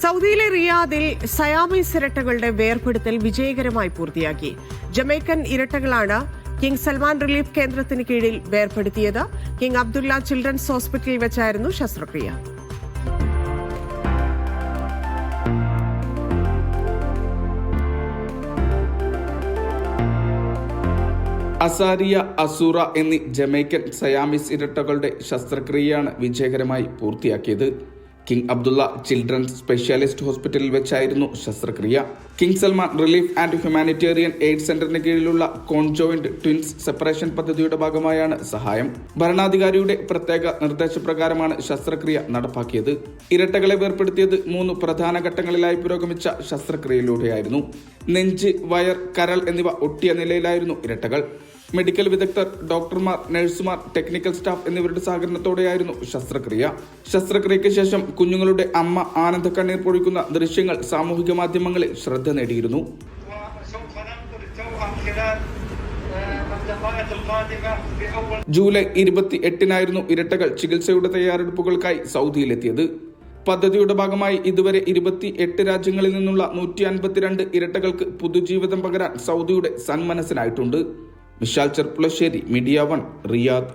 സൗദിയിലെ റിയാദിൽ സയാമീസ് ഇരട്ടകളുടെ വേർപെടുത്തൽ വിജയകരമായി പൂർത്തിയാക്കി. ജമൈക്കൻ ഇരട്ടകളാണ് കിങ് സൽമാൻ റിലീഫ് കേന്ദ്രത്തിന് കീഴിൽ വേർപെടുത്തിയത്. കിങ് അബ്ദുള്ള ചിൽഡ്രൻസ് ഹോസ്പിറ്റലിൽ വെച്ചായിരുന്നു ശസ്ത്രക്രിയ. അസാരിയ, അസൂറ എന്നീ ജമൈക്കൻ സയാമീസ് ഇരട്ടകളുടെ ശസ്ത്രക്രിയയാണ് വിജയകരമായി പൂർത്തിയാക്കിയത്. കിങ് അബ്ദുള്ള ചിൽഡ്രൻസ് സ്പെഷ്യാലിസ്റ്റ് ഹോസ്പിറ്റലിൽ വെച്ചായിരുന്നു ശസ്ത്രക്രിയ. King Salman relief and humanitarian aid സെന്ററിന് കീഴിലുള്ള കോൺജോയിന്റ് ട്വിൻസ് സെപ്പറേഷൻ പദ്ധതിയുടെ ഭാഗമായാണ് സഹായം. ഭരണാധികാരിയുടെ പ്രത്യേക നിർദ്ദേശപ്രകാരമാണ് ശസ്ത്രക്രിയ നടപ്പാക്കിയത്. ഇരട്ടകളെ വേർപെടുത്തിയത് 3 പ്രധാന ഘട്ടങ്ങളിലായി പുരോഗമിച്ച ശസ്ത്രക്രിയയിലൂടെയായിരുന്നു. നെഞ്ച്, വയർ, കരൾ എന്നിവ ഒട്ടിയ നിലയിലായിരുന്നു ഇരട്ടകൾ. മെഡിക്കൽ വിദഗ്ധർ, ഡോക്ടർമാർ, നഴ്സുമാർ, ടെക്നിക്കൽ സ്റ്റാഫ് എന്നിവരുടെ സഹകരണത്തോടെയായിരുന്നു ശസ്ത്രക്രിയ. ശസ്ത്രക്രിയയ്ക്ക് ശേഷം കുഞ്ഞുങ്ങളുടെ അമ്മ ആനന്ദക്കണ്ണീർ പൊഴിക്കുന്ന ദൃശ്യങ്ങൾ സാമൂഹിക മാധ്യമങ്ങളിൽ ശ്രദ്ധ നേടിയിരുന്നു. ജൂലൈ 28-നായിരുന്നു ഇരട്ടകൾ ചികിത്സയുടെ തയ്യാറെടുപ്പുകൾക്കായി സൗദിയിലെത്തിയത്. പദ്ധതിയുടെ ഭാഗമായി ഇതുവരെ 28 രാജ്യങ്ങളിൽ നിന്നുള്ള 152 ഇരട്ടകൾക്ക് പുതുജീവിതം പകരാൻ സൗദിയുടെ സന്മനസ്സിനായിട്ടുണ്ട്. Vishal Cherpulassery, media 1, Riyadh.